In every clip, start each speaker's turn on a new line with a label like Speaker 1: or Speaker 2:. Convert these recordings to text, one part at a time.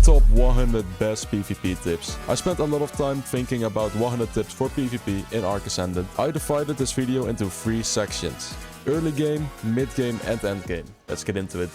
Speaker 1: top 100 best PvP tips. I spent a lot of time thinking about 100 tips for PvP in Arc Ascendant. I divided this video into 3 sections: early game, mid game and end game. Let's get into it.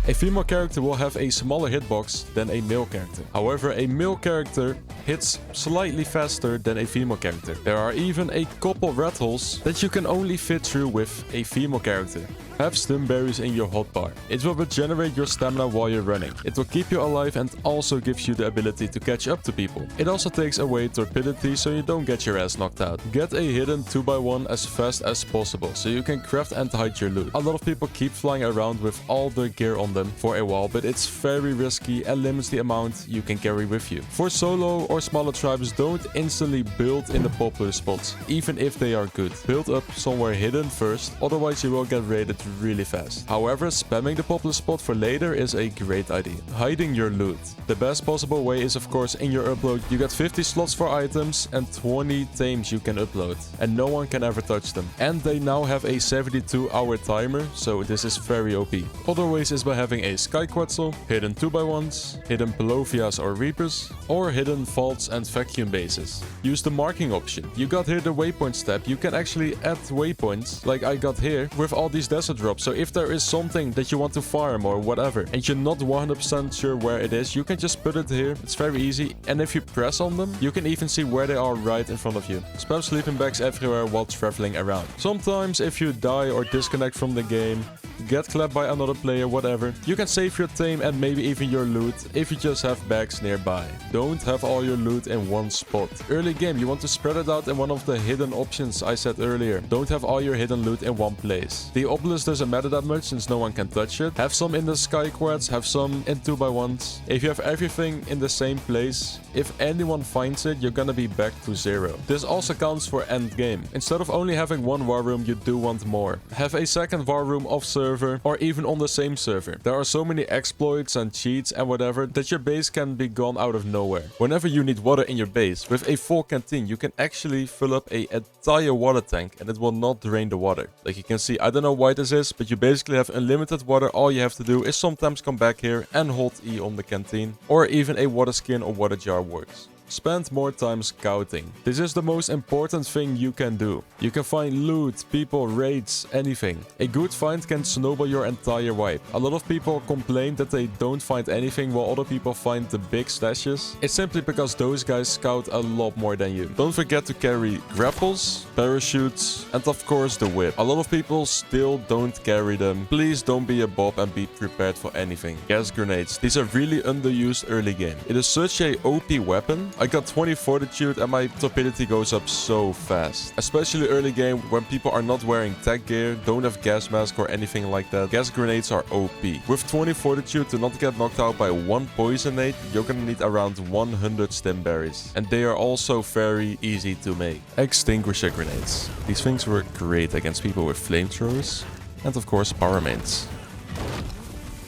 Speaker 1: A female character will have a smaller hitbox than a male character. However, a male character hits slightly faster than a female character. There are even a couple rat holes that you can only fit through with a female character. Have stim berries in your hotbar. It will regenerate your stamina while you're running. It will keep you alive and also gives you the ability to catch up to people. It also takes away torpidity so you don't get your ass knocked out. Get a hidden 2x1 as fast as possible so you can craft and hide your loot. A lot of people keep flying around with all their gear on them for a while, but it's very risky and limits the amount you can carry with you. For solo or smaller tribes, don't instantly build in the popular spots, even if they are good. Build up somewhere hidden first, otherwise you will get raided really fast. However, spamming the popular spot for later is a great idea. Hiding your loot. The best possible way is of course in your upload. You get 50 slots for items and 20 tames you can upload, and no one can ever touch them. And they now have a 72-hour timer, so this is very OP. Other ways is by having a Sky Quetzal, hidden 2x1s, hidden Pelovias or Reapers, or hidden Vaults and Vacuum Bases. Use the marking option. You got here the waypoints tab. You can actually add waypoints, like I got here, with all these desert drops. So if there is something that you want to farm or whatever, and you're not 100% sure where it is, you can just put it here. It's very easy. And if you press on them, you can even see where they are right in front of you. Spam sleeping bags everywhere while traveling around. Sometimes if you die or disconnect from the game, get clapped by another player, whatever, you can save your tame and maybe even your loot if you just have bags nearby. Don't have all your loot in one spot. Early game, you want to spread it out in one of the hidden options I said earlier. Don't have all your hidden loot in one place. The obelisk doesn't matter that much since no one can touch it. Have some in the Sky Quartz, have some in 2x1s. If you have everything in the same place, if anyone finds it, you're gonna be back to 0. This also counts for end game. Instead of only having one war room, you do want more. Have a second war room off server or even on the same server. There are so many exploits and cheats and whatever that your base can be gone out of nowhere. Whenever you need water in your base, with a full canteen, you can actually fill up an entire water tank and it will not drain the water. Like you can see, I don't know why this is, but you basically have unlimited water. All you have to do is sometimes come back here and hold E on the canteen, or even a water skin or water jar works. Spend more time scouting. This is the most important thing you can do. You can find loot, people, raids, anything. A good find can snowball your entire wipe. A lot of people complain that they don't find anything while other people find the big stashes. It's simply because those guys scout a lot more than you. Don't forget to carry grapples, parachutes, and of course the whip. A lot of people still don't carry them. Please don't be a bob and be prepared for anything. Gas grenades. These are really underused early game. It is such a OP weapon. I got 20 fortitude and my torpidity goes up so fast. Especially early game when people are not wearing tech gear, don't have gas mask or anything like that. Gas grenades are OP. With 20 fortitude to not get knocked out by one poisonade, you're gonna need around 100 stim berries. And they are also very easy to make. Extinguisher grenades. These things work great against people with flamethrowers. And of course power mains.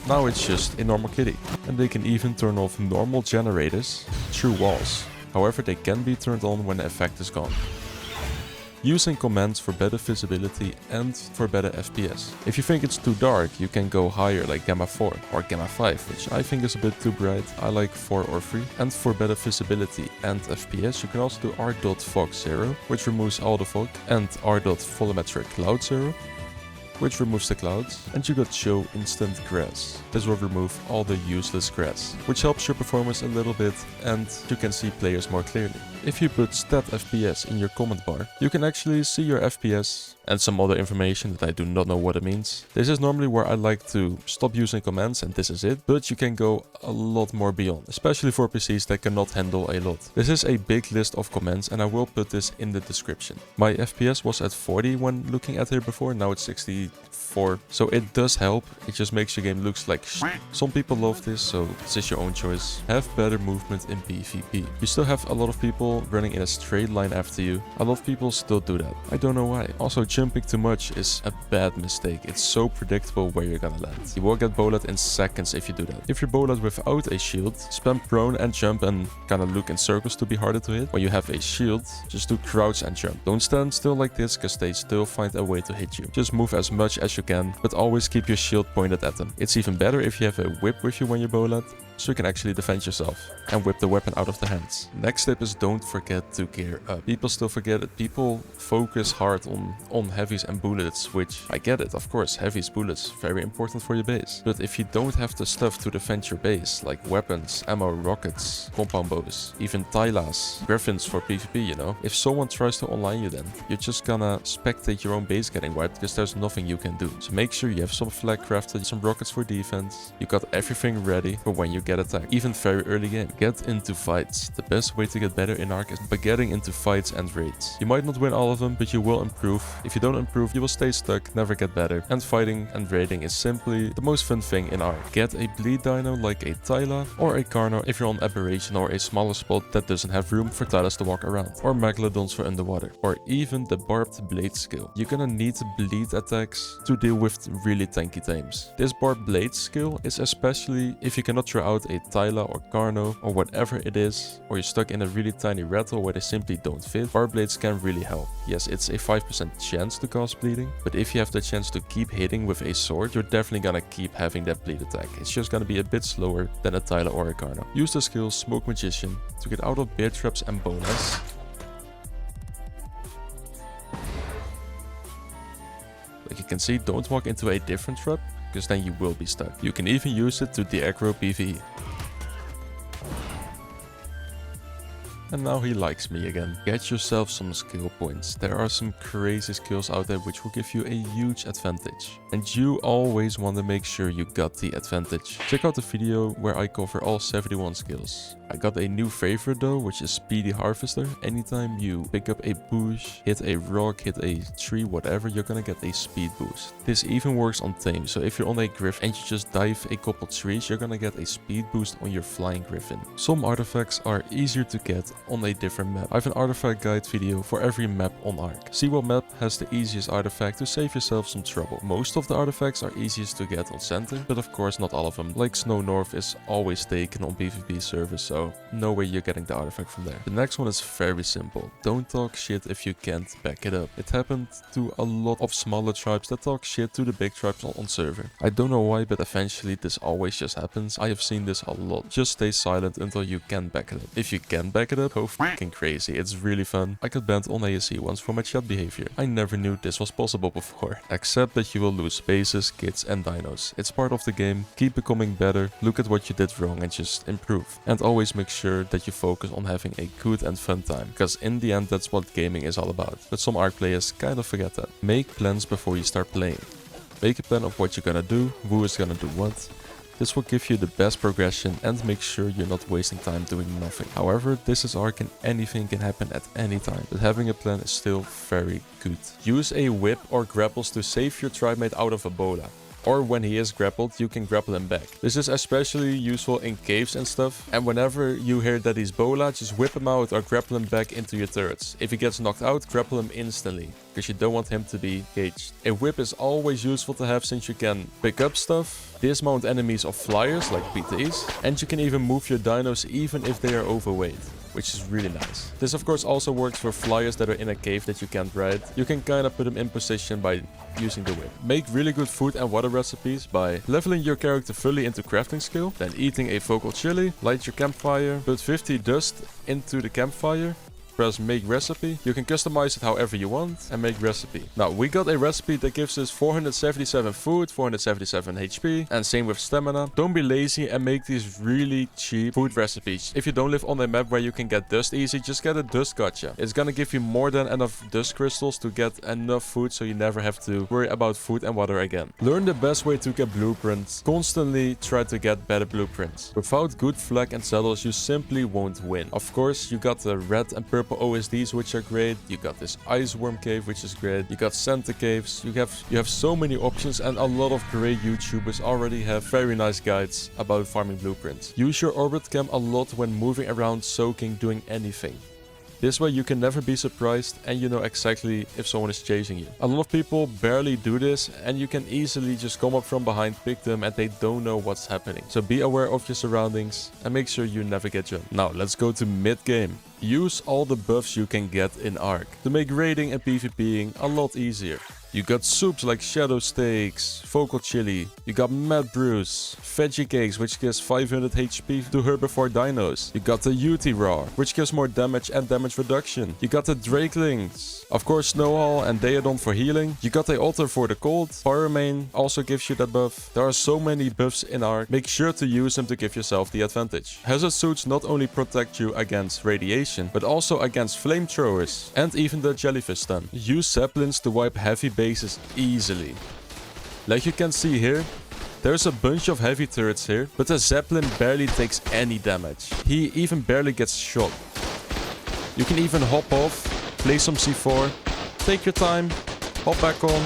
Speaker 1: Now it's just a normal kitty. And they can even turn off normal generators through walls. However, they can be turned on when the effect is gone. Using commands for better visibility and for better FPS. If you think it's too dark, you can go higher like Gamma 4 or Gamma 5, which I think is a bit too bright. I like 4 or 3. And for better visibility and FPS, you can also do r.Fog 0, which removes all the fog, and r.VolumetricCloud 0, which removes the clouds, and you got show instant grass. This will remove all the useless grass, which helps your performance a little bit and you can see players more clearly. If you put stat FPS in your comment bar, you can actually see your FPS and some other information that I do not know what it means. This is normally where I like to stop using commands and this is it, but you can go a lot more beyond, especially for PCs that cannot handle a lot. This is a big list of commands and I will put this in the description. My FPS was at 40 when looking at here before, now it's 64, so it does help. It just makes your game looks like shit. Some people love this, so this is your own choice. Have better movement in PvP. You still have a lot of people running in a straight line after you. A lot of people still do that. I don't know why. Also, jumping too much is a bad mistake. It's so predictable where you're gonna land. You will get bullet in seconds if you do that. If you're bullet without a shield, spam prone and jump and kind of look in circles to be harder to hit. When you have a shield, just do crouch and jump. Don't stand still like this because they still find a way to hit you. Just move as much as you can, but always keep your shield pointed at them. It's even better if you have a whip with you when you're bullet. so you can actually defend yourself and whip the weapon out of the hands. Next tip is don't forget to gear up. People still forget it. People focus hard on heavies and bullets, which I get it, of course, heavies, bullets, very important for your base. But if you don't have the stuff to defend your base, like weapons, ammo, rockets, compound bows, even Tylas, griffins for PvP, you know, if someone tries to online you, then you're just gonna spectate your own base getting wiped because there's nothing you can do. So make sure you have some flag crafted, some rockets for defense, you got everything ready for when you get attacked, even very early game. Get into fights. The best way to get better in Ark is by getting into fights and raids. You might not win all of them, but you will improve. If you don't improve, you will stay stuck, never get better. And fighting and raiding is simply the most fun thing in Ark. Get a bleed dino like a Tyla or a Carno if you're on Aberration or a smaller spot that doesn't have room for Tylas to walk around, or Megalodons for underwater, or even the barbed blade skill. You're gonna need bleed attacks to deal with really tanky tames. This barbed blade skill is especially if you cannot throw out a Tyla or Carno or whatever it is, or you're stuck in a really tiny rattle where they simply don't fit. Barbed blades can really help. Yes, it's a 5% chance to cause bleeding, but if you have the chance to keep hitting with a sword, you're definitely gonna keep having that bleed attack. It's just gonna be a bit slower than a Tyla or a Carno. Use the skill Smoke Magician to get out of bear traps and bonus. Like you can see, don't walk into a different trap, because then you will be stuck. You can even use it to de-aggro PvE. And now he likes me again. Get yourself some skill points. There are some crazy skills out there which will give you a huge advantage. And you always want to make sure you got the advantage. Check out the video where I cover all 71 skills. I got a new favorite though, which is Speedy Harvester. Anytime you pick up a bush, hit a rock, hit a tree, whatever, you're gonna get a speed boost. This even works on tame. So if you're on a griffin and you just dive a couple trees, you're gonna get a speed boost on your flying griffin. Some artifacts are easier to get on a different map. I have an artifact guide video for every map on Ark. See what map has the easiest artifact to save yourself some trouble. Most of the artifacts are easiest to get on center, but of course not all of them. Like Snow North is always taken on PvP servers, so no way you're getting the artifact from there. The next one is very simple. Don't talk shit if you can't back it up. It happened to a lot of smaller tribes that talk shit to the big tribes on server. I don't know why, but eventually this always just happens. I have seen this a lot. Just stay silent until you can back it up. If you can back it up, go fucking crazy. It's really fun. I got banned on ASC once for my chat behavior. I never knew this was possible before. Accept that you will lose bases, kits and dinos. It's part of the game. Keep becoming better. Look at what you did wrong and just improve. And always make sure that you focus on having a good and fun time, because in the end that's what gaming is all about. But some Ark players kind of forget that. Make plans before you start playing. Make a plan of what you're gonna do, who is gonna do what. This will give you the best progression and make sure you're not wasting time doing nothing. However, this is Ark and anything can happen at any time, but having a plan is still very good. Use a whip or grapples to save your tribe mate out of Ebola. Or when he is grappled, you can grapple him back. This is especially useful in caves and stuff. And whenever you hear that he's Bola, just whip him out or grapple him back into your turrets. If he gets knocked out, grapple him instantly, because you don't want him to be caged. A whip is always useful to have since you can pick up stuff, dismount enemies of flyers like PTs, and you can even move your dinos even if they are overweight, which is really nice. This of course also works for flyers that are in a cave that you can't ride. You can kind of put them in position by using the whip. Make really good food and water recipes by leveling your character fully into crafting skill, then eating a vocal chili, light your campfire, put 50 dust into the campfire, press make recipe. You can customize it however you want and make recipe. Now we got a recipe that gives us 477 food, 477 HP, and same with stamina. Don't be lazy and make these really cheap food recipes. If you don't live on a map where you can get dust easy, just get a dust gacha. It's gonna give you more than enough dust crystals to get enough food so you never have to worry about food and water again. Learn the best way to get blueprints. Constantly try to get better blueprints. Without good flag and saddles, you simply won't win. Of course, you got the red and purple OSDs, which are great. You got this ice worm cave, which is great. You got center caves. You have so many options, and a lot of great YouTubers already have very nice guides about farming blueprints. Use your orbit cam a lot when moving around, soaking, doing anything. This way you can never be surprised and you know exactly if someone is chasing you. A lot of people barely do this and you can easily just come up from behind, pick them, and they don't know what's happening. So be aware of your surroundings and make sure you never get jumped. Now let's go to mid-game. Use all the buffs you can get in Ark to make raiding and PvPing a lot easier. You got soups like Shadow Steaks, Vocal Chili. You got Mad Brews, Veggie Cakes, which gives 500 HP to Herbivore Dinos. You got the UT Raw, which gives more damage and damage reduction. You got the Drakelings, of course Snowhall and Deodon for healing. You got the Altar for the cold. Pyromain also gives you that buff. There are so many buffs in Ark. Make sure to use them to give yourself the advantage. Hazard suits not only protect you against radiation, but also against flamethrowers and even the jellyfish stun. Use Zeppelins to wipe heavy bases easily. Like you can see here, there's a bunch of heavy turrets here, but the Zeppelin barely takes any damage. He even barely gets shot. You can even hop off, play some C4, take your time, hop back on,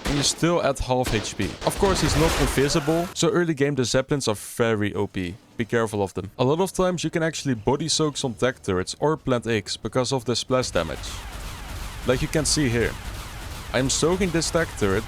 Speaker 1: and you're still at half HP. Of course, he's not invisible, so early game the Zeppelins are very OP. Be careful of them. A lot of times you can actually body soak some tech turrets or plant X because of the splash damage. Like you can see here. I'm soaking this tech turret.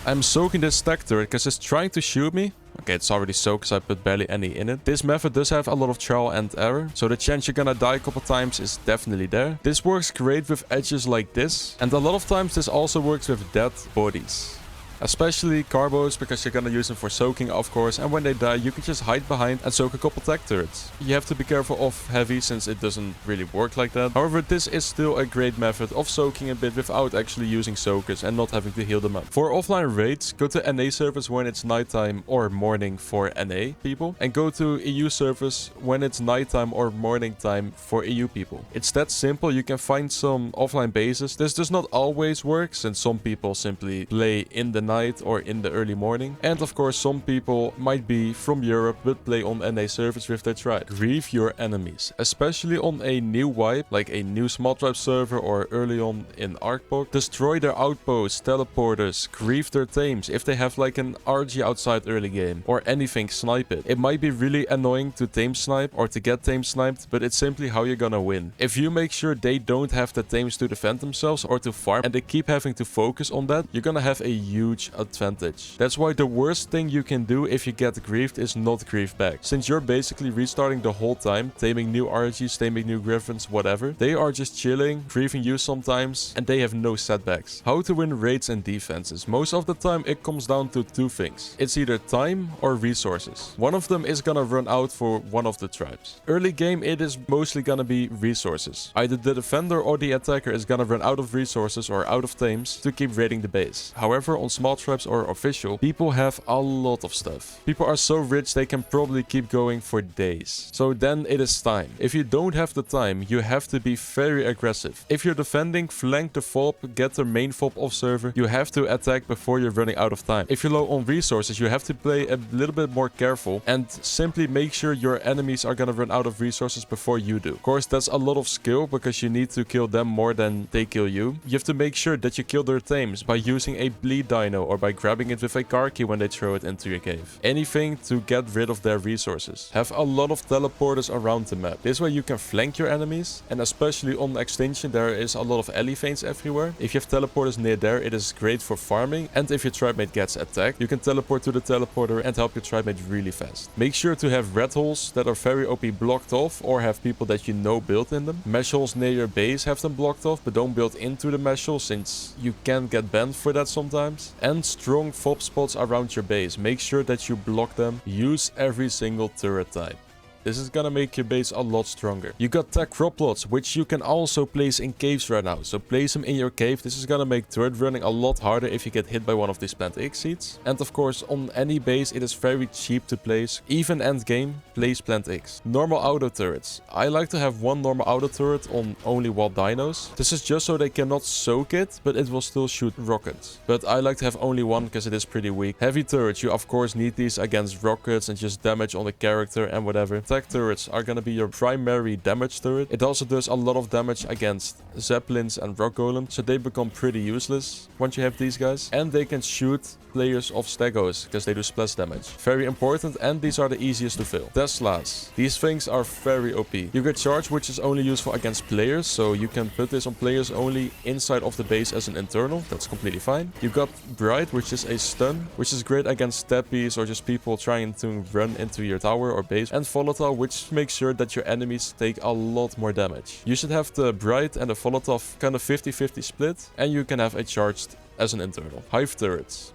Speaker 1: Because it's trying to shoot me. Okay, it's already soaked because I put barely any in it. This method does have a lot of trial and error, so the chance you're gonna die a couple times is definitely there. This works great with edges like this, and a lot of times this also works with dead bodies. Especially carbos, because you're gonna use them for soaking, of course, and when they die you can just hide behind and soak a couple tech turrets. You have to be careful of heavy since it doesn't really work like that. However, this is still a great method of soaking a bit without actually using soakers and not having to heal them up. For offline raids, go to NA servers when it's nighttime or morning for NA people, and go to EU servers when it's nighttime or morning time for EU people. It's that simple. You can find some offline bases. This does not always work since some people simply play in the night or in the early morning, and of course some people might be from Europe but play on NA servers with their tribe. Grieve your enemies, especially on a new wipe like a new small tribe server or early on in ArkPog. Destroy their outposts, teleporters, grieve their tames if they have like an RG outside early game or anything, snipe it. It might be really annoying to tame snipe or to get tame sniped, but it's simply how you're gonna win. If you make sure they don't have the tames to defend themselves or to farm and they keep having to focus on that, you're gonna have a huge advantage. That's why the worst thing you can do if you get griefed is not grieve back. Since you're basically restarting the whole time, taming new RGs, taming new griffins, whatever, they are just chilling, grieving you sometimes, and they have no setbacks. How to win raids and defenses. Most of the time it comes down to two things. It's either time or resources. One of them is gonna run out for one of the tribes. Early game it is mostly gonna be resources. Either the defender or the attacker is gonna run out of resources or out of tames to keep raiding the base. However, on small tribes or official, people have a lot of stuff. People are so rich they can probably keep going for days. So then it is time. If you don't have the time, you have to be very aggressive. If you're defending, flank the FOB, get the main FOB off server. You have to attack before you're running out of time. If you're low on resources, you have to play a little bit more careful and simply make sure your enemies are gonna run out of resources before you do. Of course, that's a lot of skill because you need to kill them more than they kill you. You have to make sure that you kill their tames by using a bleed dino or by grabbing it with a car key when they throw it into your cave. Anything to get rid of their resources. Have a lot of teleporters around the map. This way you can flank your enemies, and especially on extinction there is a lot of alley veins everywhere. If you have teleporters near there, it is great for farming, and if your tribemate gets attacked, you can teleport to the teleporter and help your tribemate really fast. Make sure to have red holes that are very OP blocked off, or have people that you know built in them. Mesh holes near your base, have them blocked off, but don't build into the mesh hole since you can get banned for that sometimes. And strong FOB spots around your base. Make sure that you block them. Use every single turret type. This is gonna make your base a lot stronger. You got tech crop plots, which you can also place in caves right now. So place them in your cave. This is gonna make turret running a lot harder if you get hit by one of these plant X seeds. And of course, on any base, it is very cheap to place. Even end game, place plant X. Normal auto turrets. I like to have one normal auto turret on only wild dinos. This is just so they cannot soak it, but it will still shoot rockets. But I like to have only one because it is pretty weak. Heavy turrets, you of course need these against rockets and just damage on the character and whatever. Tech turrets are gonna be your primary damage turret. It also does a lot of damage against zeppelins and rock golems, so they become pretty useless once you have these guys. And they can shoot players of Stegos, because they do splash damage. Very important, and these are the easiest to fill. Teslas. These things are very OP. You get charge, which is only useful against players, so you can put this on players only inside of the base as an internal. That's completely fine. You got Bright, which is a stun, which is great against steppies or just people trying to run into your tower or base. And Volatile, which makes sure that your enemies take a lot more damage. You should have the Bright and the Volatile kind of 50-50 split, and you can have a charged as an internal. Hive turrets.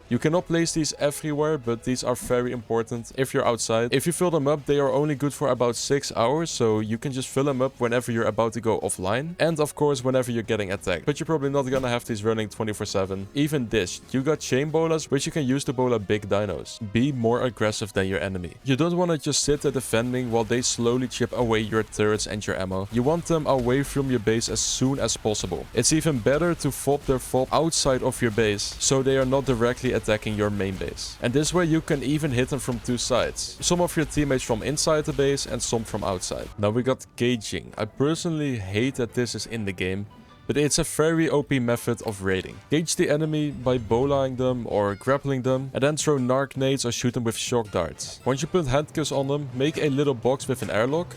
Speaker 1: You cannot place these everywhere, but these are very important if you're outside. If you fill them up, they are only good for about 6 hours, so you can just fill them up whenever you're about to go offline. And of course, whenever you're getting attacked. But you're probably not gonna have these running 24/7. Even this, you got chain bolas, which you can use to bola big dinos. Be more aggressive than your enemy. You don't want to just sit there defending while they slowly chip away your turrets and your ammo. You want them away from your base as soon as possible. It's even better to fob their fob outside of your base, so they are not directly attacking your main base. And this way you can even hit them from two sides. Some of your teammates from inside the base and some from outside. Now we got gauging. I personally hate that this is in the game, but it's a very OP method of raiding. Gauge the enemy by bolaing them or grappling them, and then throw narc nades or shoot them with shock darts. Once you put handcuffs on them, make a little box with an airlock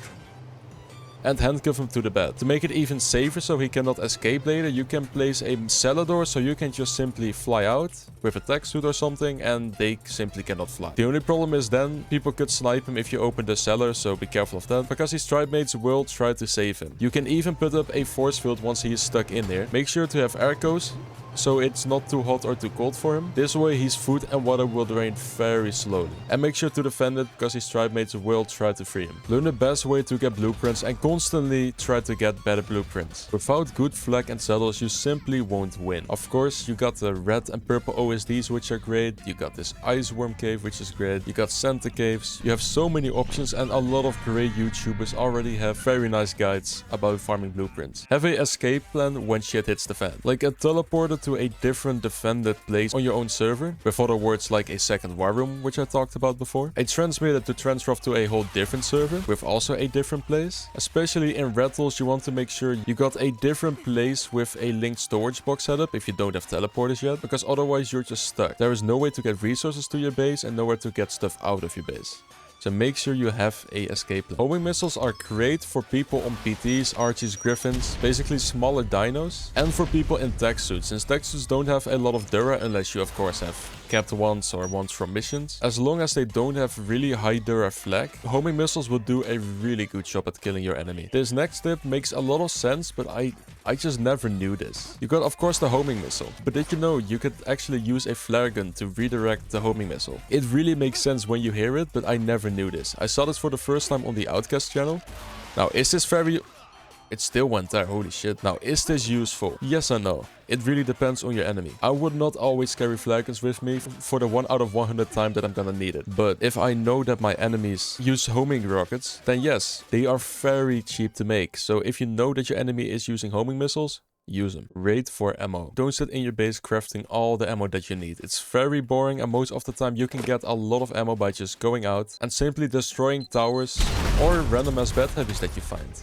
Speaker 1: and handcuff him to the bed. To make it even safer so he cannot escape later, you can place a cellar door so you can just simply fly out with a tech suit or something and they simply cannot fly. The only problem is then people could snipe him if you open the cellar, so be careful of that, because his tribe mates will try to save him. You can even put up a force field once he is stuck in there. Make sure to have aircos so it's not too hot or too cold for him. This way his food and water will drain very slowly. And make sure to defend it, because his tribe mates will try to free him. Learn the best way to get blueprints and constantly try to get better blueprints. Without good flag and saddles, you simply won't win. Of course, you got the red and purple OSDs, which are great. You got this ice worm cave, which is great. You got Santa caves. You have so many options, and a lot of great YouTubers already have very nice guides about farming blueprints. Have a escape plan when shit hits the fan. Like a teleporter to a different defended place on your own server, with other words like a second war room, which I talked about before. A transmitter to transfer off to a whole different server with also a different place. Especially in Rattles, you want to make sure you got a different place with a linked storage box setup if you don't have teleporters yet, because otherwise you're just stuck. There is no way to get resources to your base and nowhere to get stuff out of your base. So make sure you have a escape plan. Homing missiles are great for people on PTs, Archies, Griffins, basically smaller dinos, and for people in tech suits, since tech suits don't have a lot of Dura unless you of course have capped ones or ones from missions. As long as they don't have really high Dura flag, homing missiles will do a really good job at killing your enemy. This next tip makes a lot of sense, but I just never knew this. You got of course the homing missile, but did you know you could actually use a flare gun to redirect the homing missile? It really makes sense when you hear it, but I never knew this. I saw this for the first time on the Outcast channel. Now, is this very... It still went there, holy shit. Now, is this useful? Yes and no. It really depends on your enemy. I would not always carry flare guns with me for the 1 out of 100 time that I'm gonna need it. But if I know that my enemies use homing rockets, then yes, they are very cheap to make. So if you know that your enemy is using homing missiles, use them. Raid for ammo. Don't sit in your base crafting all the ammo that you need. It's very boring, and most of the time you can get a lot of ammo by just going out and simply destroying towers or random ass bed heavies that you find.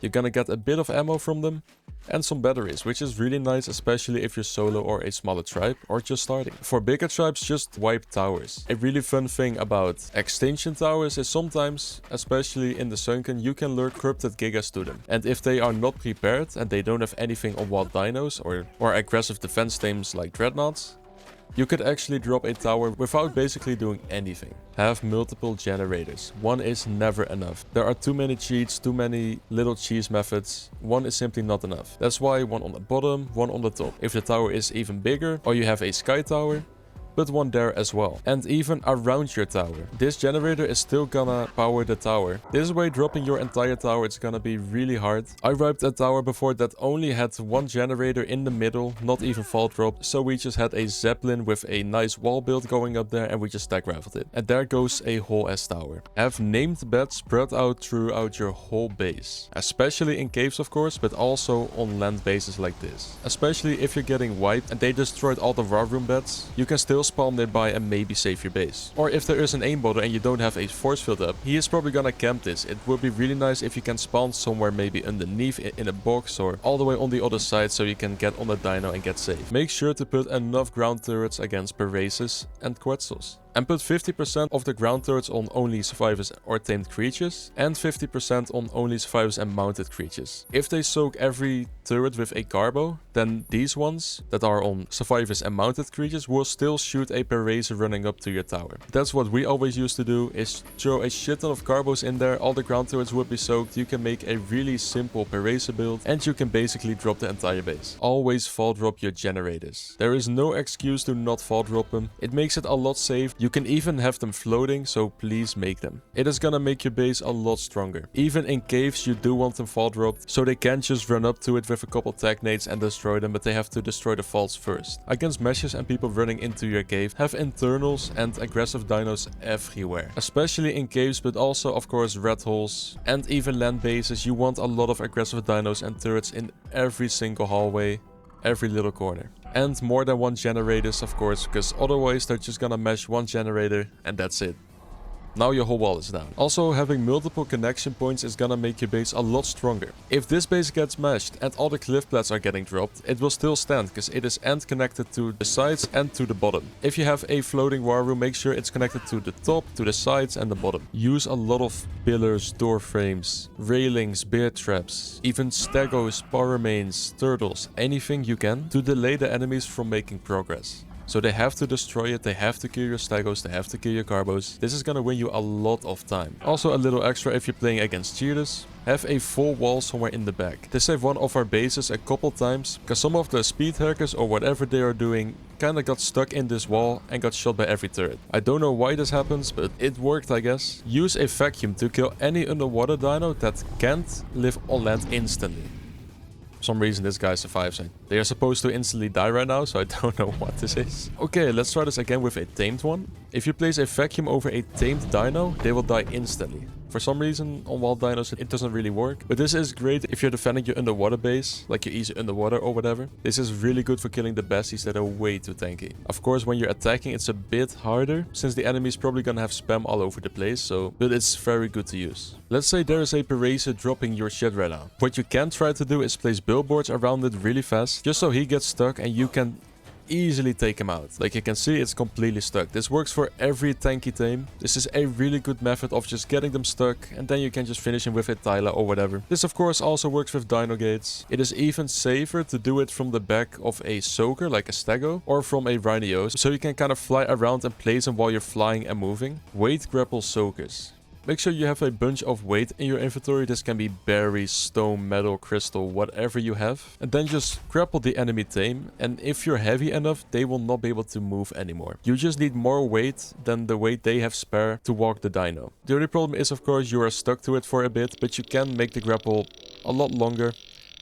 Speaker 1: You're gonna get a bit of ammo from them and some batteries, which is really nice, especially if you're solo or a smaller tribe or just starting. For bigger tribes, just wipe towers. A really fun thing about extinction towers is sometimes, especially in the sunken, you can lure corrupted gigas to them. And if they are not prepared and they don't have anything on wild dinos or aggressive defense teams like dreadnoughts, you could actually drop a tower without basically doing anything. Have multiple generators. One is never enough. There are too many cheats, too many little cheese methods. One is simply not enough. That's why one on the bottom, one on the top. If the tower is even bigger, or you have a sky tower, put one there as well. And even around your tower. This generator is still gonna power the tower. This way, dropping your entire tower, it's gonna be really hard. I wiped a tower before that only had one generator in the middle, not even fault drop. So we just had a Zeppelin with a nice wall build going up there, and we just stack raffled it. And there goes a whole ass tower. Have named beds spread out throughout your whole base. Especially in caves, of course, but also on land bases like this. Especially if you're getting wiped and they destroyed all the war room beds, you can still spawn nearby and maybe save your base. Or if there is an aimbother and you don't have a force field up, he is probably gonna camp this. It would be really nice if you can spawn somewhere maybe underneath in a box or all the way on the other side so you can get on the dino and get safe. Make sure to put enough ground turrets against Peraces and Quetzals. And put 50% of the ground turrets on only survivors or tamed creatures, and 50% on only survivors and mounted creatures. If they soak every turret with a carbo, then these ones that are on survivors and mounted creatures will still shoot a Perase running up to your tower. That's what we always used to do, is throw a shit ton of carbos in there, all the ground turrets would be soaked, you can make a really simple Perase build, and you can basically drop the entire base. Always fall drop your generators. There is no excuse to not fall drop them. It makes it a lot safer. You can even have them floating, so please make them. It is gonna make your base a lot stronger. Even in caves you do want them fall dropped, so they can't just run up to it with a couple tag nades and destroy them, but they have to destroy the vaults first. Against meshes and people running into your cave, have internals and aggressive dinos everywhere. Especially in caves, but also of course red holes and even land bases. You want a lot of aggressive dinos and turrets in every single hallway, every little corner. And more than one generators, of course, because otherwise they're just gonna mesh one generator and that's it. Now your whole wall is down. Also, having multiple connection points is gonna make your base a lot stronger. If this base gets meshed and all the cliff plats are getting dropped, it will still stand because it is end connected to the sides and to the bottom. If you have a floating war room, make sure it's connected to the top, to the sides and the bottom. Use a lot of pillars, door frames, railings, bear traps, even stegos, power mains, turtles, anything you can to delay the enemies from making progress. So they have to destroy it, they have to kill your stegos, they have to kill your carbos. This is gonna win you a lot of time. Also a little extra if you're playing against cheaters. Have a full wall somewhere in the back. This saved one of our bases a couple times, because some of the speed hackers or whatever they are doing kinda got stuck in this wall and got shot by every turret. I don't know why this happens, but it worked I guess. Use a vacuum to kill any underwater dino that can't live on land instantly. For some reason this guy survives. They are supposed to instantly die right now, so I don't know what this is. Okay, let's try this again with a tamed one. If you place a vacuum over a tamed dino, they will die instantly. For some reason, on wild dinos, it doesn't really work. But this is great if you're defending your underwater base, like you're easy underwater or whatever. This is really good for killing the besties that are way too tanky. Of course, when you're attacking, it's a bit harder, since the enemy is probably gonna have spam all over the place, but it's very good to use. Let's say there is a Peracer dropping your shit right now. What you can try to do is place billboards around it really fast, just so he gets stuck and you can easily take him out. Like you can see, it's completely stuck. This works for every tanky tame. This is a really good method of just getting them stuck, and then you can just finish him with a Tyla or whatever. This of course also works with dino gates. It is even safer to do it from the back of a soaker like a stego or from a rhino, so you can kind of fly around and place them while you're flying and moving. Weight grapple soakers. Make sure you have a bunch of weight in your inventory. This can be berries, stone, metal, crystal, whatever you have. And then just grapple the enemy tame. And if you're heavy enough, they will not be able to move anymore. You just need more weight than the weight they have spare to walk the dino. The only problem is, of course, you are stuck to it for a bit, but you can make the grapple a lot longer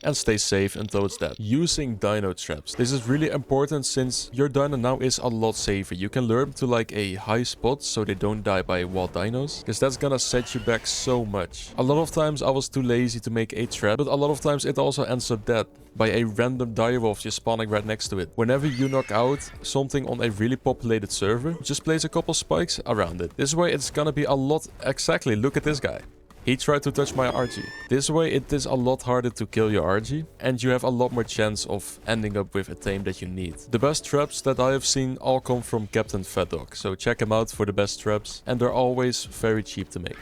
Speaker 1: and stay safe until it's dead. Using dino traps. This is really important since your dino now is a lot safer. You can lure them to like a high spot so they don't die by wild dinos, because that's gonna set you back so much. A lot of times I was too lazy to make a trap, but a lot of times it also ends up dead by a random direwolf just spawning right next to it. Whenever you knock out something on a really populated server, just place a couple spikes around it. This way it's gonna be a lot... Exactly, look at this guy. He tried to touch my RG. This way it is a lot harder to kill your RG, and you have a lot more chance of ending up with a tame that you need. The best traps that I have seen all come from Captain Fat Dog, so check him out for the best traps, and they're always very cheap to make.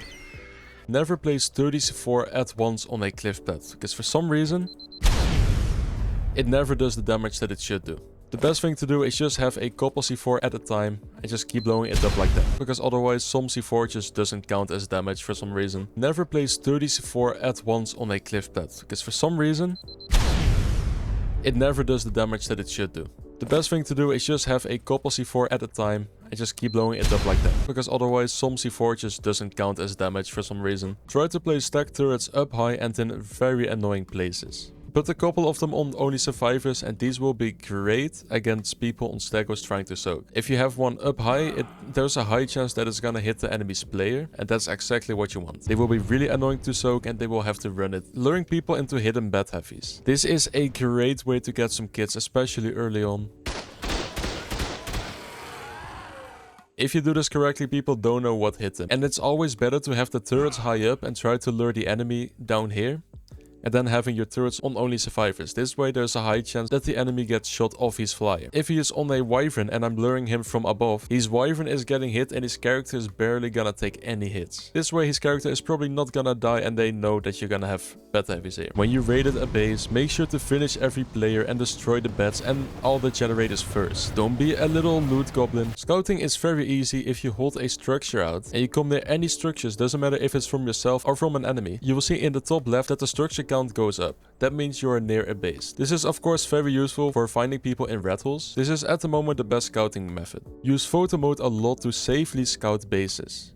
Speaker 1: Never place 30 C4 at once on a cliff pad, because for some reason it never does the damage that it should do. The best thing to do is just have a couple C4 at a time and just keep blowing it up like that, because otherwise some C4 just doesn't count as damage for some reason. Never place 30 C4 at once on a cliff pad, because for some reason it never does the damage that it should do. The best thing to do is just have a couple C4 at a time and just keep blowing it up like that, because otherwise some C4 just doesn't count as damage for some reason. Try to place stack turrets up high and in very annoying places. Put a couple of them on only survivors, and these will be great against people on stegos trying to soak. If you have one up high, there's a high chance that it's gonna hit the enemy's player, and that's exactly what you want. They will be really annoying to soak and they will have to run it, luring people into hidden bed heavies. This is a great way to get some kills, especially early on. If you do this correctly, people don't know what hit them. And it's always better to have the turrets high up and try to lure the enemy down here, and then having your turrets on only survivors. This way there's a high chance that the enemy gets shot off his flyer. If he is on a wyvern and I'm luring him from above, his wyvern is getting hit and his character is barely gonna take any hits. This way his character is probably not gonna die and they know that you're gonna have bad heavies here. When you raided a base, make sure to finish every player and destroy the beds and all the generators first. Don't be a little loot goblin. Scouting is very easy if you hold a structure out and you come near any structures, doesn't matter if it's from yourself or from an enemy. You will see in the top left that the structure count goes up. That means you are near a base. This is of course very useful for finding people in rat holes. This is at the moment the best scouting method. Use photo mode a lot to safely scout bases.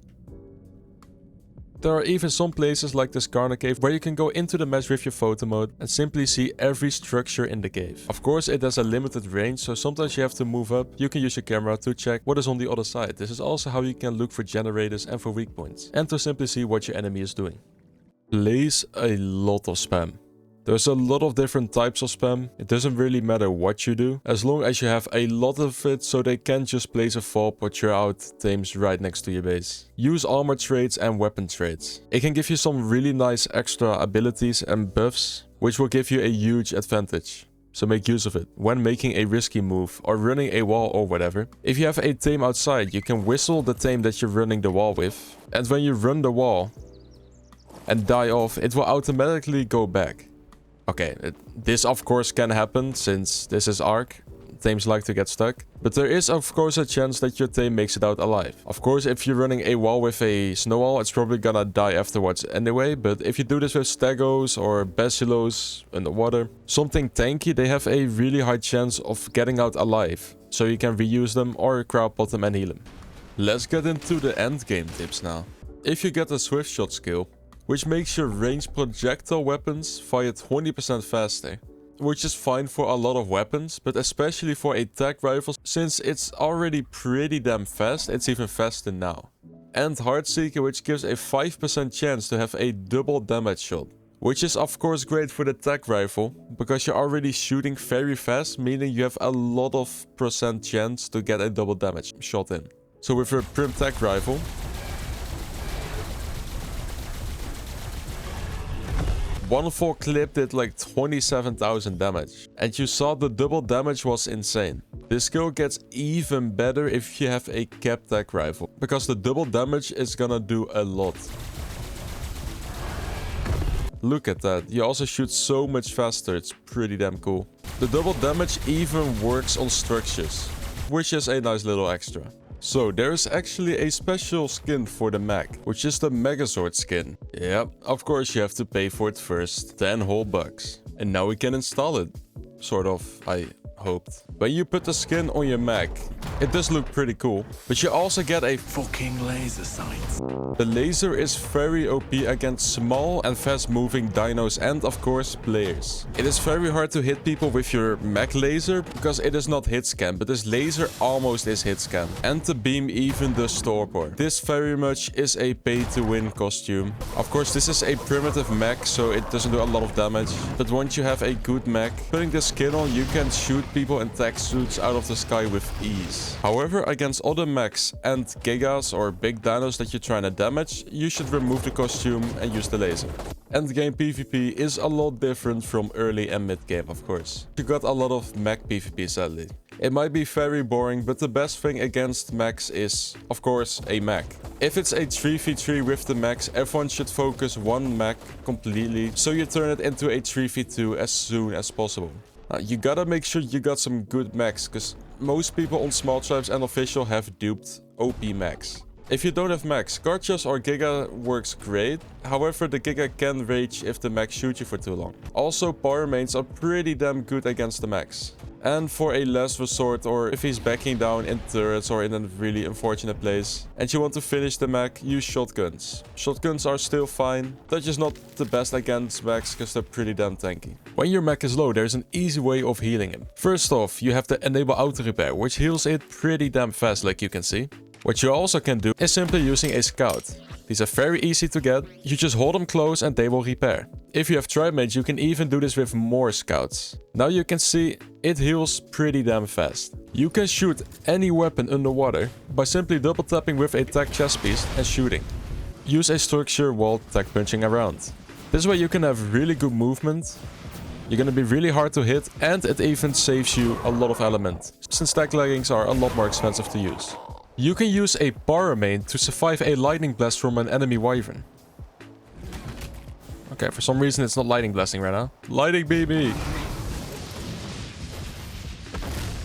Speaker 1: There are even some places like this Garner cave where you can go into the mesh with your photo mode and simply see every structure in the cave. Of course it has a limited range, so sometimes you have to move up. You can use your camera to check what is on the other side. This is also how you can look for generators and for weak points, and to simply see what your enemy is doing. Place a lot of spam. There's a lot of different types of spam. It doesn't really matter what you do, as long as you have a lot of it so they can't just place a fob or cheer out teams right next to your base. Use armor traits and weapon traits. It can give you some really nice extra abilities and buffs, which will give you a huge advantage. So make use of it when making a risky move or running a wall or whatever. If you have a tame outside, you can whistle the tame that you're running the wall with, and when you run the wall and die off, it will automatically go back. Okay, this of course can happen since this is Ark. Tames like to get stuck. But there is of course a chance that your tame makes it out alive. Of course, if you're running a wall with a snow wall, it's probably gonna die afterwards anyway. But if you do this with Stegos or Basilos underwater, something tanky, they have a really high chance of getting out alive. So you can reuse them or crowd pot them and heal them. Let's get into the end game tips now. If you get a swift shot skill, which makes your ranged projectile weapons fire 20% faster, which is fine for a lot of weapons, but especially for a tech rifle, since it's already pretty damn fast, it's even faster now. And Heartseeker, which gives a 5% chance to have a double damage shot, which is of course great for the tech rifle, because you're already shooting very fast, meaning you have a lot of percent chance to get a double damage shot in. So with a prim tech rifle, one full clip did like 27,000 damage. And you saw the double damage was insane. This skill gets even better if you have a cap tech rifle, because the double damage is gonna do a lot. Look at that, you also shoot so much faster, it's pretty damn cool. The double damage even works on structures, which is a nice little extra. So there is actually a special skin for the mech, which is the Megazord skin. Yep, of course you have to pay for it first, 10 whole bucks. And now we can install it. Sort of, I hoped. When you put the skin on your mech, it does look pretty cool, but you also get a fucking laser sight. The laser is very OP against small and fast moving dinos and of course players. It is very hard to hit people with your mech laser because it is not hit scan, but this laser almost is hit scan. And the beam even does torpor. This very much is a pay to win costume. Of course this is a primitive mech, so it doesn't do a lot of damage, but once you have a good mech, putting the skin on, you can shoot people in tech suits out of the sky with ease. However, against other mechs and gigas or big dinos that you're trying to damage, you should remove the costume and use the laser. Endgame PvP is a lot different from early and mid game, of course. You got a lot of mech PvP sadly. It might be very boring, but the best thing against mechs is, of course, a mech. If it's a 3v3 with the mechs, everyone should focus one mech completely, so you turn it into a 3v2 as soon as possible. You gotta make sure you got some good mechs, because most people on small tribes and official have duped OP mechs. If you don't have mechs, Garchas or Giga works great, however the Giga can rage if the mech shoots you for too long. Also, power mains are pretty damn good against the mechs. And for a last resort, or if he's backing down in turrets or in a really unfortunate place, and you want to finish the mech, use shotguns. Shotguns are still fine, they're just not the best against mechs because they're pretty damn tanky. When your mech is low, there's an easy way of healing him. First off, you have the enable auto repair, which heals it pretty damn fast like you can see. What you also can do is simply using a scout. These are very easy to get, you just hold them close and they will repair. If you have trimates, you can even do this with more scouts. Now you can see it heals pretty damn fast. You can shoot any weapon underwater by simply double tapping with a tech chest piece and shooting. Use a structure while tech punching around. This way you can have really good movement. You're gonna be really hard to hit, and it even saves you a lot of element, since tech leggings are a lot more expensive to use. You can use a Paramain to survive a lightning blast from an enemy wyvern. Okay, for some reason it's not lightning blasting right now. Lightning BB!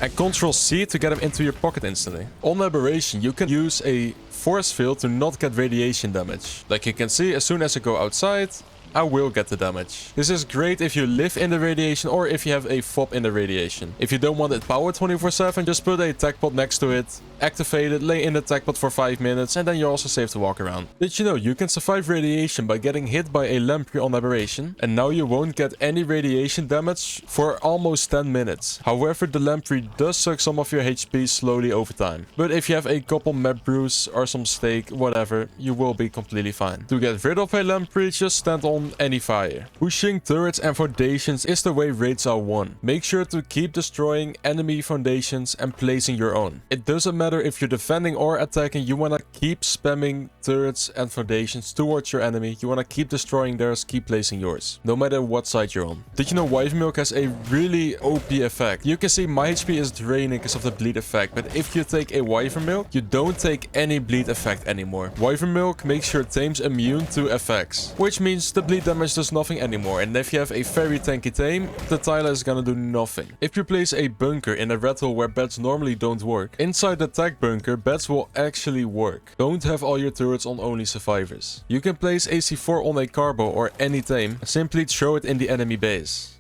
Speaker 1: And Ctrl C to get him into your pocket instantly. On aberration, you can use a force field to not get radiation damage. Like you can see, as soon as I go outside, I will get the damage. This is great if you live in the radiation or if you have a fob in the radiation. If you don't want it powered 24/7, just put a tech pod next to it, activate it, lay in the tech pod for 5 minutes, and then you're also safe to walk around. Did you know you can survive radiation by getting hit by a lamprey on aberration? And now you won't get any radiation damage for almost 10 minutes. However, the lamprey does suck some of your HP slowly over time. But if you have a couple map brews or some steak, whatever, you will be completely fine. To get rid of a lamprey, just stand on any fire. Pushing turrets and foundations is the way raids are won. Make sure to keep destroying enemy foundations and placing your own. It doesn't matter if you're defending or attacking, you wanna keep spamming turrets and foundations towards your enemy. You wanna keep destroying theirs, keep placing yours, no matter what side you're on. Did you know Wyvern Milk has a really OP effect? You can see my HP is draining because of the bleed effect, but if you take a Wyvern Milk, you don't take any bleed effect anymore. Wyvern Milk makes your tames immune to effects, which means the bleed damage does nothing anymore, and if you have a very tanky tame, the Tyler is gonna do nothing. If you place a bunker in a red hole where bats normally don't work, inside the tech bunker, bats will actually work. Don't have all your turrets on only survivors. You can place a C4 on a carbo or any tame, simply throw it in the enemy base.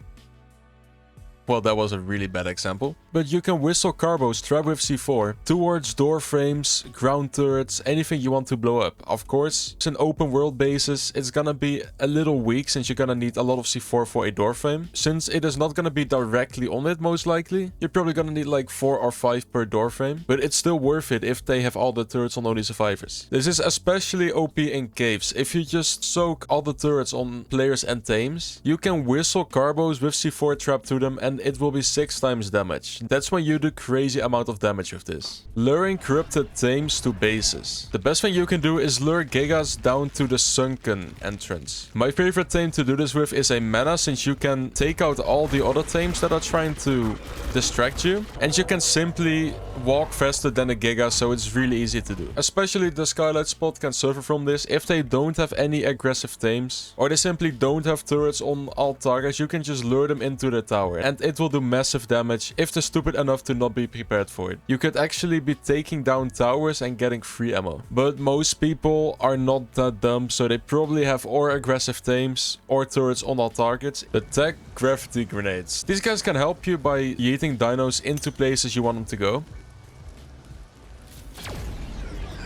Speaker 1: Well, that was a really bad example. But you can whistle carbos trap with C4 towards door frames, ground turrets, anything you want to blow up. Of course, it's an open world basis. It's gonna be a little weak since you're gonna need a lot of C4 for a door frame. Since it is not gonna be directly on it, most likely, you're probably gonna need like 4 or 5 per door frame. But it's still worth it if they have all the turrets on only survivors. This is especially OP in caves. If you just soak all the turrets on players and tames, you can whistle carbos with C4 trap to them and it will be 6 times damage. That's when you do crazy amount of damage with this. Luring corrupted tames to bases. The best thing you can do is lure Gigas down to the sunken entrance. My favorite tame to do this with is a Mana, since you can take out all the other tames that are trying to distract you, and you can simply walk faster than a Giga, so it's really easy to do. Especially the Skylight spot can suffer from this. If they don't have any aggressive tames, or they simply don't have turrets on all targets, you can just lure them into the tower, and it will do massive damage if they're stupid enough to not be prepared for it. You could actually be taking down towers and getting free ammo. But most people are not that dumb, so they probably have or aggressive tames or turrets on all targets. The tech gravity grenades. These guys can help you by yeeting dinos into places you want them to go.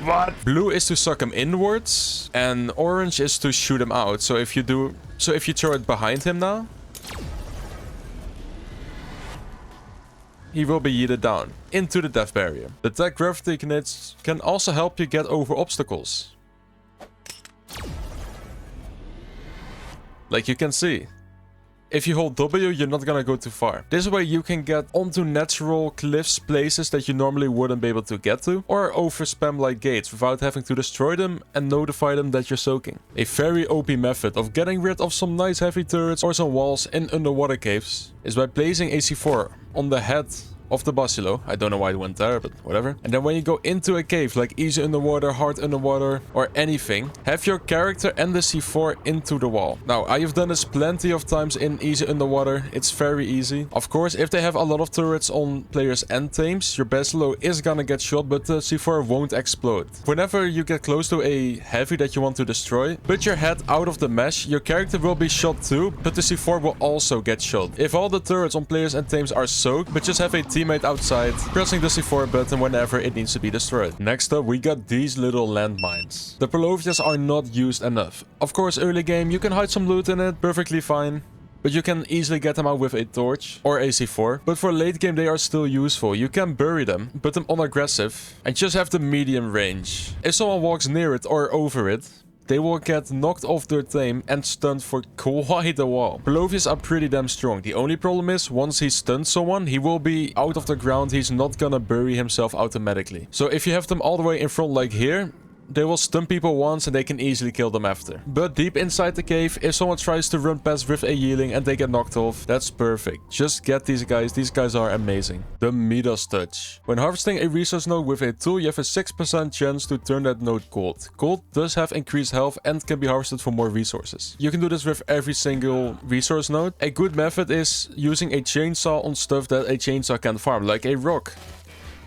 Speaker 1: What? Blue is to suck him inwards, and orange is to shoot him out. So if you throw it behind him now, he will be yeeted down into the death barrier. The tech gravity grenades can also help you get over obstacles. Like you can see. If you hold W, you're not gonna go too far. This way you can get onto natural cliffs, places that you normally wouldn't be able to get to, or over spam like gates without having to destroy them and notify them that you're soaking. A very OP method of getting rid of some nice heavy turrets or some walls in underwater caves is by placing a C4 on the head of the Basilo. I don't know why it went there, but whatever. And then when you go into a cave, like easy underwater, hard underwater, or anything, have your character and the C4 into the wall. Now, I have done this plenty of times in easy underwater. It's very easy. Of course, if they have a lot of turrets on players and tames, your Basilo is gonna get shot, but the C4 won't explode. Whenever you get close to a heavy that you want to destroy, put your head out of the mesh. Your character will be shot too, but the C4 will also get shot. If all the turrets on players and tames are soaked, but just have a teammate outside, pressing the C4 button whenever it needs to be destroyed. Next up, we got these little landmines. The Polovias are not used enough. Of course, early game, you can hide some loot in it, perfectly fine. But you can easily get them out with a torch or a C4. But for late game, they are still useful. You can bury them, put them on aggressive, and just have the medium range. If someone walks near it or over it, they will get knocked off their tame and stunned for quite a while. Pelovius are pretty damn strong. The only problem is, once he stuns someone, he will be out of the ground. He's not gonna bury himself automatically. So if you have them all the way in front like here, they will stun people once and they can easily kill them after. But deep inside the cave, if someone tries to run past with a healing and they get knocked off, that's perfect. Just get these guys. These guys are amazing. The Midas Touch. When harvesting a resource node with a tool, you have a 6% chance to turn that node gold. Gold does have increased health and can be harvested for more resources. You can do this with every single resource node. A good method is using a chainsaw on stuff that a chainsaw can farm, like a rock.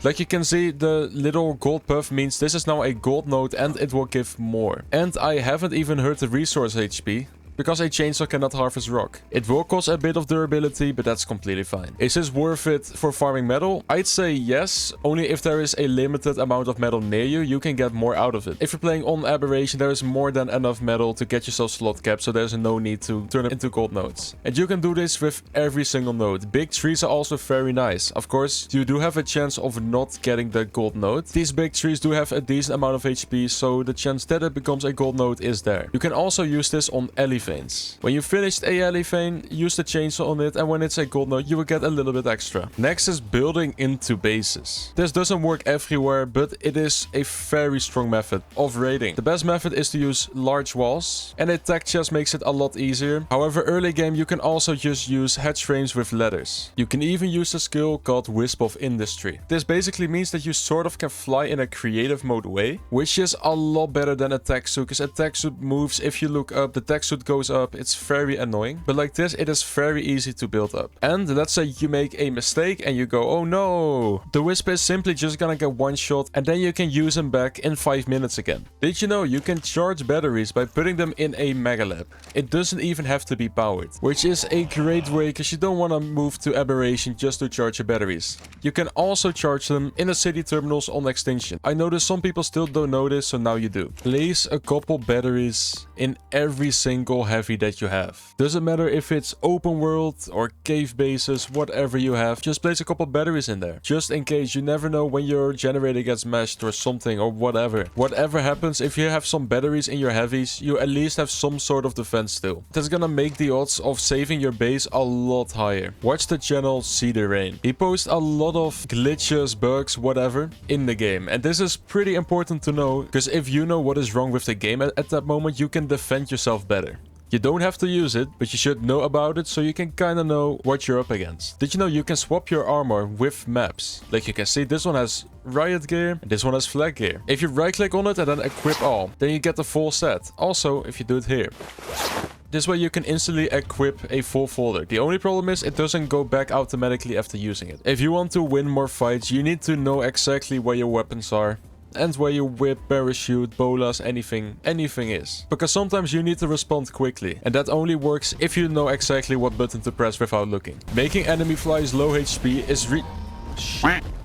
Speaker 1: Like you can see, the little gold puff means this is now a gold node and it will give more. And I haven't even heard the resource HP, because a chainsaw cannot harvest rock. It will cost a bit of durability, but that's completely fine. Is this worth it for farming metal? I'd say yes, only if there is a limited amount of metal near you, you can get more out of it. If you're playing on Aberration, there is more than enough metal to get yourself slot cap, so there's no need to turn it into gold nodes. And you can do this with every single node. Big trees are also very nice. Of course, you do have a chance of not getting the gold node. These big trees do have a decent amount of HP, so the chance that it becomes a gold node is there. You can also use this on alley veins. When you finished a alley vein, use the chainsaw on it, and when it's a gold node, you will get a little bit extra. Next is building into bases. This doesn't work everywhere, but it is a very strong method of raiding. The best method is to use large walls, and a tech chest makes it a lot easier. However, early game, you can also just use hedge frames with ladders. You can even use a skill called Wisp of Industry. This basically means that you sort of can fly in a creative mode way, which is a lot better than a tech suit, because a tech suit moves. If you look up, the tech suit goes up. It's very annoying, but like this, it is very easy to build up. And let's say you make a mistake and you go, oh no, the Wisp is simply just gonna get one shot, and then you can use them back in 5 minutes again. Did you know you can charge batteries by putting them in a mega lab? It doesn't even have to be powered, which is a great way, because you don't want to move to Aberration just to charge your batteries. You can also charge them in the city terminals on Extinction. I notice some people still don't know this, so now you do. Place a couple batteries in every single heavy that you have. Doesn't matter if it's open world or cave bases, whatever you have, just place a couple batteries in there. Just in case, you never know when your generator gets mashed or something or whatever. Whatever happens, if you have some batteries in your heavies, you at least have some sort of defense still. That's gonna make the odds of saving your base a lot higher. Watch the channel See the Rain. He posts a lot of glitches, bugs, whatever in the game. And this is pretty important to know, because if you know what is wrong with the game at that moment, you can defend yourself better. You don't have to use it, but you should know about it so you can kind of know what you're up against. Did you know you can swap your armor with maps? Like you can see, this one has riot gear and this one has flag gear. If you right click on it and then equip all, then you get the full set. Also, if you do it here. This way you can instantly equip a full folder. The only problem is it doesn't go back automatically after using it. If you want to win more fights, you need to know exactly where your weapons are. And where your whip, parachute, bolas, anything is. Because sometimes you need to respond quickly. And that only works if you know exactly what button to press without looking. Making enemy flyers low HP is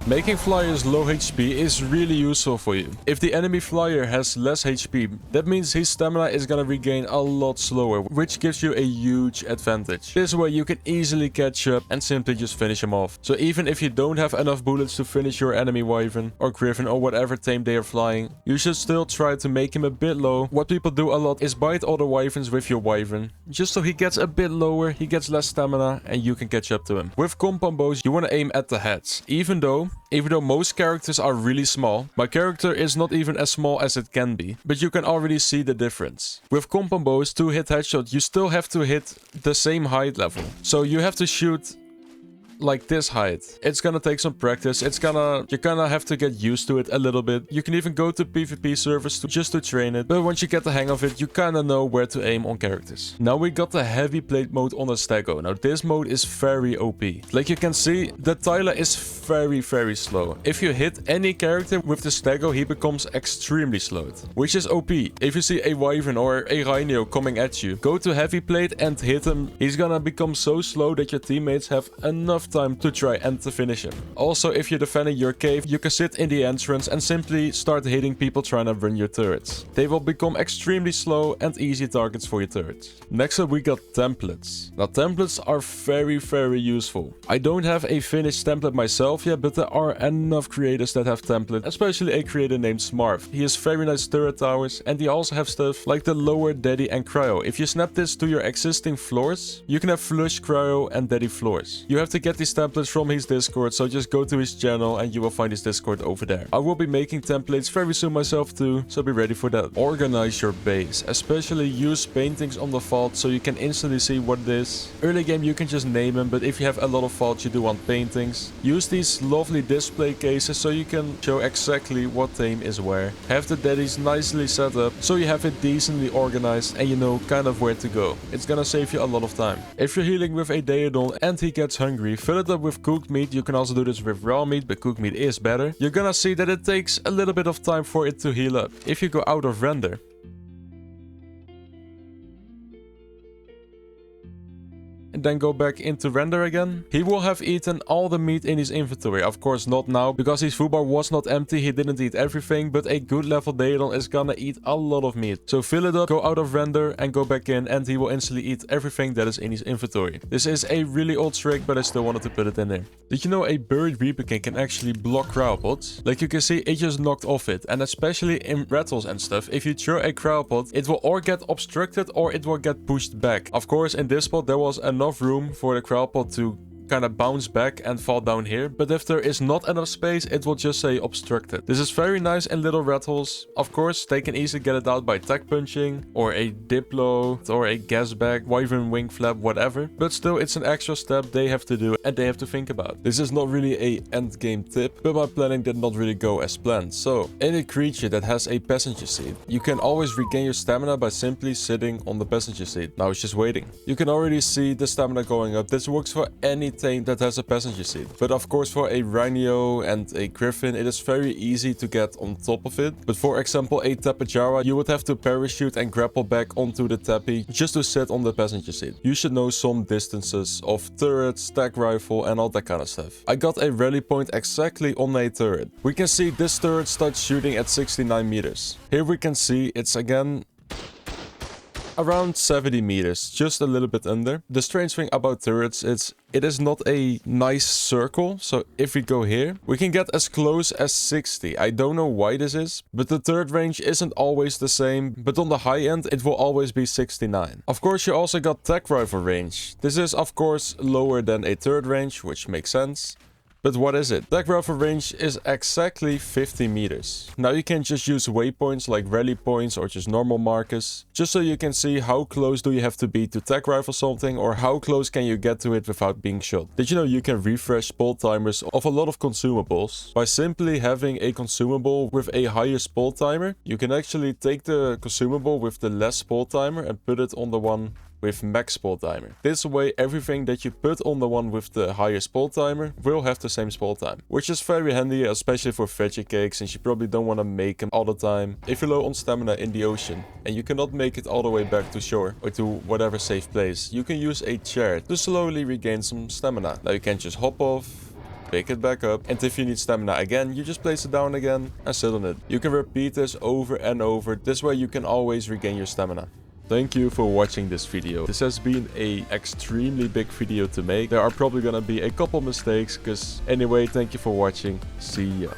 Speaker 1: Making flyers low HP is really useful for you. If the enemy flyer has less HP, that means his stamina is gonna regain a lot slower, which gives you a huge advantage. This way you can easily catch up and simply just finish him off. So even if you don't have enough bullets to finish your enemy wyvern or griffin or whatever tame they are flying, you should still try to make him a bit low. What people do a lot is bite other wyverns with your wyvern, just so he gets a bit lower, he gets less stamina, and you can catch up to him. With compound bows, you want to aim at the heads. Even though most characters are really small, my character is not even as small as it can be, but you can already see the difference. With compound bows, to hit headshot, you still have to hit the same height level. So you have to shoot like this height. It's gonna take some practice. You're gonna have to get used to it a little bit. You can even go to PvP servers just to train it. But once you get the hang of it, you kinda know where to aim on characters. Now we got the heavy plate mode on the Stego. Now this mode is very OP. Like you can see, the Tyler is very, very slow. If you hit any character with the Stego, he becomes extremely slowed, which is OP. If you see a wyvern or a rhino coming at you, go to heavy plate and hit him. He's gonna become so slow that your teammates have enough enough time to try and to finish him. Also, if you're defending your cave, you can sit in the entrance and simply start hitting people trying to run your turrets. They will become extremely slow and easy targets for your turrets. Next up we got templates. Now templates are very useful. I don't have a finished template myself yet, but there are enough creators that have templates, especially a creator named Smarf. He has very nice turret towers and he also have stuff like the lower, daddy and cryo. If you snap this to your existing floors, you can have flush, cryo and daddy floors. You have to get these templates from his Discord, so just go to his channel and you will find his Discord over there. I will be making templates very soon myself too, so be ready for that. Organize your base, especially use paintings on the vault so you can instantly see what it is. Early game you can just name them, but if you have a lot of vaults you do want paintings. Use these lovely display cases so you can show exactly what theme is where. Have the daddies nicely set up so you have it decently organized and you know kind of where to go. It's gonna save you a lot of time. If you're healing with a Daedon and he gets hungry, fill it up with cooked meat. You can also do this with raw meat, but cooked meat is better. You're gonna see that it takes a little bit of time for it to heal up. If you go out of render, and then go back into render again, he will have eaten all the meat in his inventory. Of course not now, because his food bar was not empty, he didn't eat everything, but a good level Daedon is gonna eat a lot of meat. So fill it up, go out of render and go back in, and he will instantly eat everything that is in his inventory. This is a really old trick, but I still wanted to put it in there. Did you know a buried Reaper King can actually block cryopods? Like you can see, it just knocked off it, and especially in rattles and stuff, if you throw a cryopod, it will or get obstructed or it will get pushed back. Of course, in this spot there was enough room for the cryopod to kind of bounce back and fall down here, but if there is not enough space, it will just say obstructed. This is very nice in little rattles. Of course, they can easily get it out by tech punching or a diplo or a gas bag, wyvern wing flap, whatever, but still it's an extra step they have to do and they have to think about. This is not really a end game tip, but my planning did not really go as planned. So any creature that has a passenger seat, you can always regain your stamina by simply sitting on the passenger seat. Now it's just waiting. You can already see the stamina going up. This works for any thing that has a passenger seat, but of course for a Rhino and a Griffin it is very easy to get on top of it. But for example a Tapejara, you would have to parachute and grapple back onto the Tappy just to sit on the passenger seat. You should know some distances of turrets, stack rifle and all that kind of stuff. I got a rally point exactly on a turret. We can see this turret starts shooting at 69 meters. Here we can see it's again around 70 meters, just a little bit under. The strange thing about turrets is it is not a nice circle, so if we go here, we can get as close as 60. I don't know why this is, but the turret range isn't always the same, but on the high end it will always be 69. Of course you also got tech rifle range. This is of course lower than a turret range, which makes sense. But what is it? Tech rifle range is exactly 50 meters. Now you can just use waypoints like rally points or just normal markers, just so you can see how close do you have to be to tech rifle something, or how close can you get to it without being shot. Did you know you can refresh spawn timers of a lot of consumables? By simply having a consumable with a higher spawn timer, you can actually take the consumable with the less spawn timer and put it on the one with max spawn timer. This way everything that you put on the one with the higher spawn timer will have the same spawn time, which is very handy, especially for veggie cakes, since you probably don't want to make them all the time if you're low on stamina in the ocean and you cannot make it all the way back to shore or to whatever safe place. You can use a chair to slowly regain some stamina. Now you can just hop off, pick it back up, and if you need stamina again, you just place it down again and sit on it. You can repeat this over and over. This way you can always regain your stamina. Thank you for watching this video. This has been a extremely big video to make. There are probably gonna be a couple mistakes, because anyway, thank you for watching. See ya.